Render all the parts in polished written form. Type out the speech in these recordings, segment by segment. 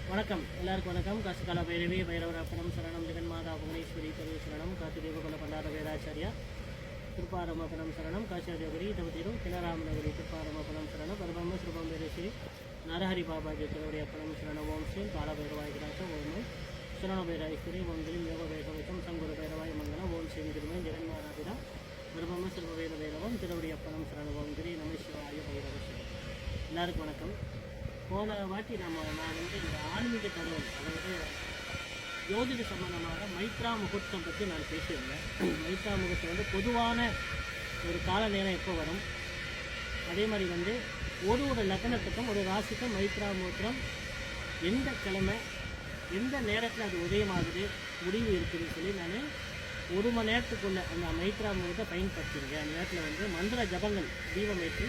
வணக்கம் எல்லாருக்கும் வணக்கம். காசிகால பைரவி பைரவராப்பணம் சரணம் ஜெகன்மாதா புவனேஸ்வரி தருவு சரணம் காத்திதேவகுல பண்டார வேதாச்சாரியா திருப்பாரமபணம் சரணம் காசியாதிபதி தவதிரும் கிணராமநகரி திருப்பாரமபணம் சரணம் பரபம்ம ஸ்ரீபம் வேரேஸ்வரி நரஹரி பாபாஜி திருவுடைய அப்பணம் சரணம் ஓம் ஸ்ரீ காலபைரவாய் கிராசம் ஓம் சரணபைராய்ஸ்வரி ஓம் கிரிம் யோக பைரவித்தம் சங்குரு பைரவாய் மங்கலம் ஓம் ஸ்ரீ திருமை ஜெகன்மாதாபிதா பரபம்ம ஸ்ரீபவேத பைரவம் திருவுடைய அப்பணம் சரணம் ஓம் கிரி நம சிவாய பைரவஸ்வரி. எல்லாருக்கும் வணக்கம். போன வாட்டி நான் வந்து இந்த ஆன்மீக தகவல், அதாவது ஜோதிட சம்பந்தமாக மைத்ரா முகூர்த்தம் பற்றி நான் பேசியிருந்தேன். மைத்ரா முகூர்த்தம் வந்து பொதுவான ஒரு கால நேரம் எப்போ வரும், அதே மாதிரி வந்து ஒரு லக்னத்துக்கும் ஒரு ராசிக்கும் மைத்ரா முகூர்த்தம் எந்த கிழமை எந்த நேரத்தில் அது உதயமாகுது முடிவு இருக்குதுன்னு சொல்லி நான் ஒரு மணி நேரத்துக்குள்ளே அந்த மைத்ரா முகூர்த்தத்தை பயன்படுத்தியிருக்கேன். அந்த நேரத்தில் வந்து மந்திர ஜபங்கள் தீபம் ஏற்றி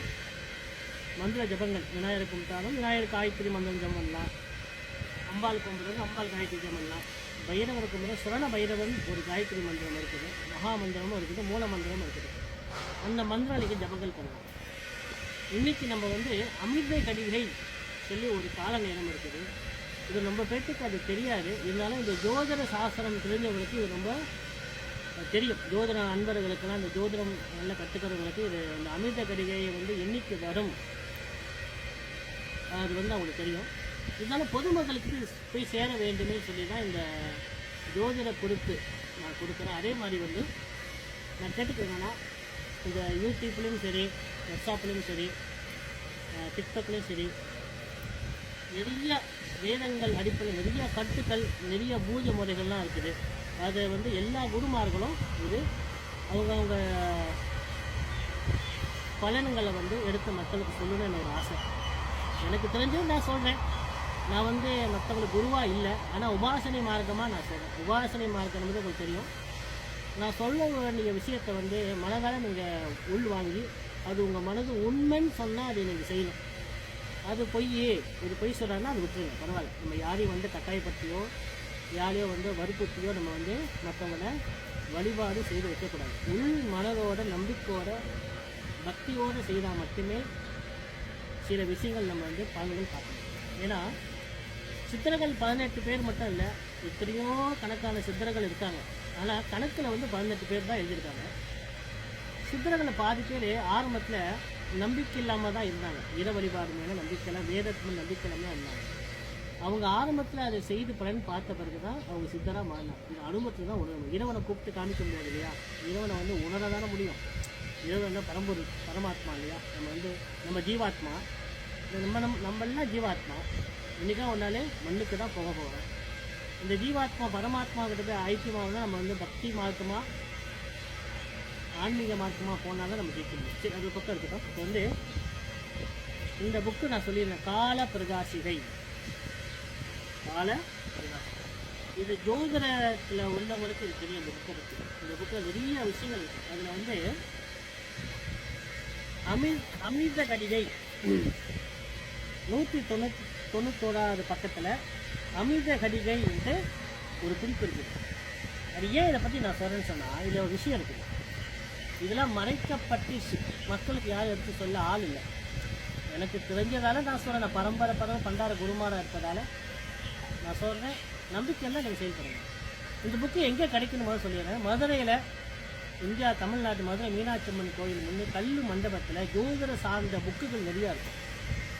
மந்திர ஜபங்கள் விநாயகர் கும்பிட்டாலும் விநாயகர் காயத்ரி மந்திரம் ஜபம் பண்ணலாம், அம்பாள் கும்பிடுறது அம்பாள் காயத்ரி ஜபம் பண்ணலாம், பைரவர் கும்பிட்றது சுரண பைரவன் ஒரு காயத்ரி மந்திரம் இருக்குது, மகா மந்திரமும் இருக்குது, மூல மந்திரமும் இருக்குது. அந்த மந்திராளிக்கு ஜபங்கள் பண்ணலாம். இன்றைக்கி நம்ம வந்து அமிர்த கடிகை சொல்லி ஒரு கால நேரம் இருக்குது. இது ரொம்ப பேர்த்துக்கு அது தெரியாது. இருந்தாலும் இந்த ஜோதிட சாஸ்திரம் தெரிஞ்சவங்களுக்கு இது ரொம்ப தெரியும். ஜோதிட அன்பர்களுக்கெல்லாம் இந்த ஜோதிடம் நல்லா கற்றுக்கிறவங்களுக்கு இது இந்த அமிர்த கடிகையை வந்து என்னைக்கு வரும் அது வந்து அவங்களுக்கு தெரியும். இருந்தாலும் பொதுமக்களுக்கு போய் சேர வேண்டுமே சொல்லி தான் இந்த ஜோதிட குறிப்பு நான் கொடுக்குறேன். அதே மாதிரி வந்து நான் கேட்டுக்கிறேன்னா, இந்த யூடியூப்லேயும் சரி, வாட்ஸ்அப்லேயும் சரி, டிக்டாக்லேயும் சரி, நிறைய வேதங்கள் அடிப்படையில் நிறைய கருத்துக்கள், நிறைய பூஜை முறைகள்லாம் இருக்குது. அதை வந்து எல்லா குருமார்களும் இது அவங்க பலன்களை வந்து எடுத்து மக்களுக்கு சொல்லணும்னு ஒரு ஆசை. எனக்கு தெரிஞ்சது நான் சொல்கிறேன். நான் வந்து மற்றவங்களுக்கு குருவாக இல்லை, ஆனால் உபாசனை மார்க்கமாக நான் சொல்கிறேன். உபாசனை மார்க்கம் வந்து உங்களுக்கு தெரியும். நான் சொல்ல வேண்டிய விஷயத்தை வந்து மனதால் நீங்கள் உள்வாங்கி அது உங்கள் மனது உண்மைன்னு சொன்னால் அதை நீங்கள் செய்யணும். அது பொய் சொல்கிறாங்கன்னா அது விட்டுருங்க, பரவாயில்ல. நம்ம யாரையும் வந்து கட்டாயப்படுத்தியோ யாரையோ வந்து வற்புறுத்தியோ நம்ம வந்து மற்றவங்கள வழிபாடு செய்து வைக்கக்கூடாது. உள் மனதோட நம்பிக்கையோட பக்தியோடு செய்தால் மட்டுமே சில விஷயங்கள் நம்ம வந்து பலன்கள் பார்க்கணும். ஏன்னா சித்தர்கள் 18 பேர் மட்டும் இல்லை, எத்தனையோ கணக்கான சித்தர்கள் இருக்காங்க. ஆனால் கணக்கில் வந்து 18 பேர் தான் எழுதியிருக்காங்க. சித்தர்களை பாதி பேர் ஆரம்பத்தில் நம்பிக்கை இல்லாமல் தான் இருந்தாங்க. இற வழிபாடு மேலே நம்பிக்கைலாம், வேதத்து நம்பிக்கை இல்லாமல் தான் இருந்தாங்க. அவங்க ஆரம்பத்தில் அதை செய்து பலன் பார்த்த பிறகு தான் அவங்க சித்தராக மாறினாங்க. இது அனுபவத்தில் தான் உணரணும். இறைவனை கூப்பிட்டு காமிக்க முடியாது இல்லையா? இறைவனை வந்து உணர தானே முடியும். இறைவன் பரமாத்மா இல்லையா? நம்ம ஜீவாத்மா, நம்மளாம் ஜீவாத்மா. இன்றைக்கா ஒன்றாலே மண்ணுக்கு தான் போக போகிறோம். இந்த ஜீவாத்மா பரமாத்மா கிட்ட போய் ஐக்கியமாக தான் நம்ம வந்து பக்தி மார்க்கமாக ஆன்மீக மார்க்கமாக போனால் தான் நம்ம ஜெயிக்க முடியும். சரி, அது பக்கம் இருக்கட்டும். இப்போ வந்து இந்த புக்கு நான் சொல்லியிருந்தேன், கால பிரகாசிகை. இது ஜோதிடத்தில் உள்ளவங்களுக்கு இது தெரியும். இந்த புக்கை பற்றி இந்த புக்கில் நிறைய விஷயங்கள் இருக்குது. அதில் வந்து அமிர்த கடிகை 191வது பக்கத்தில் அமிர்த கடிகை என்று ஒரு குறிப்பு இருக்குது. அது ஏன் இதை பற்றி நான் சொல்கிறேன்னு சொன்னால், இதில் ஒரு விஷயம் இருக்குது. இதெல்லாம் மறைக்கப்பட்டு மக்களுக்கு யாரும் எடுத்து சொல்ல ஆள் இல்லை. எனக்கு தெரிஞ்சதால நான் சொல்கிறேன். நான் பரம்பரை பண்டார குருமாராக இருப்பதால் நான் சொல்கிறேன். நம்பிக்கையெல்லாம் நீங்கள் செயல்படுங்க. இந்த புக்கு எங்கே கிடைக்கணும் போது சொல்லிடுறேன். மதுரையில், இந்தியா தமிழ்நாட்டு மதுரை மீனாட்சி அம்மன் கோயில் முன்னே கல்லு மண்டபத்தில் ஜோதிட சார்ந்த புக்குகள் நிறையா இருக்கும்.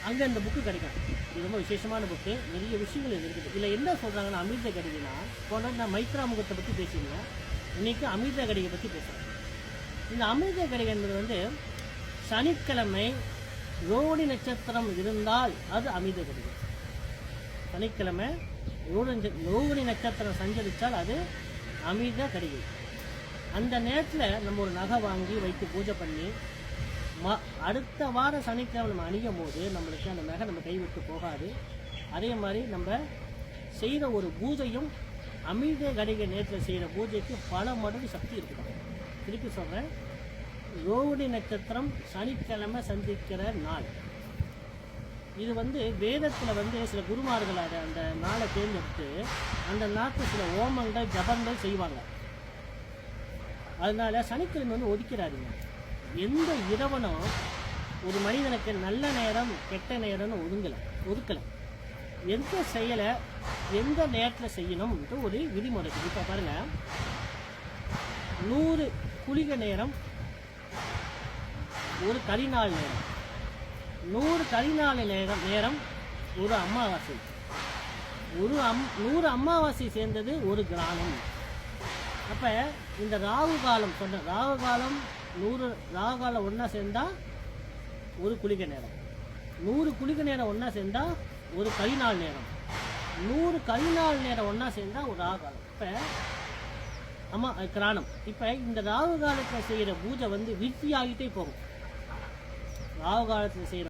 அங்கே இந்த புக்கு கிடைக்கும். இது ரொம்ப விசேஷமான புக்கு. நிறைய விஷயங்கள் இது இருக்குது. இதில் என்ன சொல்கிறாங்கன்னா, அமிர்த கடிகைனா போன நான் மைத்ரா முகத்தை பற்றி பேசியிருந்தேன். இன்றைக்கி அமிர்த கடிகை பற்றி பேசுகிறேன். இந்த அமிர்த கடிகை என்பது வந்து சனிக்கிழமை ரோடி நட்சத்திரம் இருந்தால் அது அமிர்த கடிகை. சனிக்கிழமை ரோகிணி நட்சத்திரம் சஞ்சரித்தால் அது அமிர்த கடிகை. அந்த நேரத்தில் நம்ம ஒரு நகை வாங்கி வைத்து பூஜை பண்ணி அடுத்த வார சனிக்கிழமை நம்ம அணியும் போது நம்மளுக்கு அந்த நகை நம்ம கைவிட்டு போகாது. அதே மாதிரி நம்ம செய்கிற ஒரு பூஜையும் அமிர்த கடிகை நேரத்தில் செய்கிற பூஜைக்கு பல மடங்கு சக்தி இருக்குது. திருப்பி சொல்கிறேன், ரோகிணி நட்சத்திரம் சனிக்கிழமை சந்திக்கிற நாள். இது வந்து வேதத்தில் வந்து சில குருமார்கள் அந்த நாளை தேர்ந்தெடுத்து அந்த நாட்டில் சில ஓமங்கள் ஜபங்கள் செய்வாங்க. அதனால சனிக்கிழமை வந்து ஒதுக்கிறாருங்க. எந்த இரவனும் ஒரு மனிதனுக்கு நல்ல நேரம் கெட்ட நேரம்னு ஒதுக்கலை. எந்த செயலை எந்த நேரத்தில் செய்யணும்ன்ட்டு ஒரு விதிமுறை. இப்போ பாருங்கள், 100 குளிகை நேரம் ஒரு கரிநாள் நேரம், 100 கரிநாள் நேரம் ஒரு அமாவாசை, 100 அமாவாசை சேர்ந்தது ஒரு கிராமம். அப்போ இந்த ராகு காலம் சொன்ன ராகு காலம் 100 ராகு காலம் ஒன்றா சேர்ந்தால் ஒரு குளிகை நேரம், 100 குளிகை நேரம் ஒன்றா சேர்ந்தால் ஒரு கரிநாள் நேரம், 100 கரிநாள் நேரம் ஒன்றா சேர்ந்தால் ஒரு ராகு காலம். இப்போ கிராணம். இப்போ இந்த ராகு காலத்தில் செய்கிற பூஜை வந்து விருத்தி ஆகிட்டே போகும். ராகு காலத்தில் செய்கிற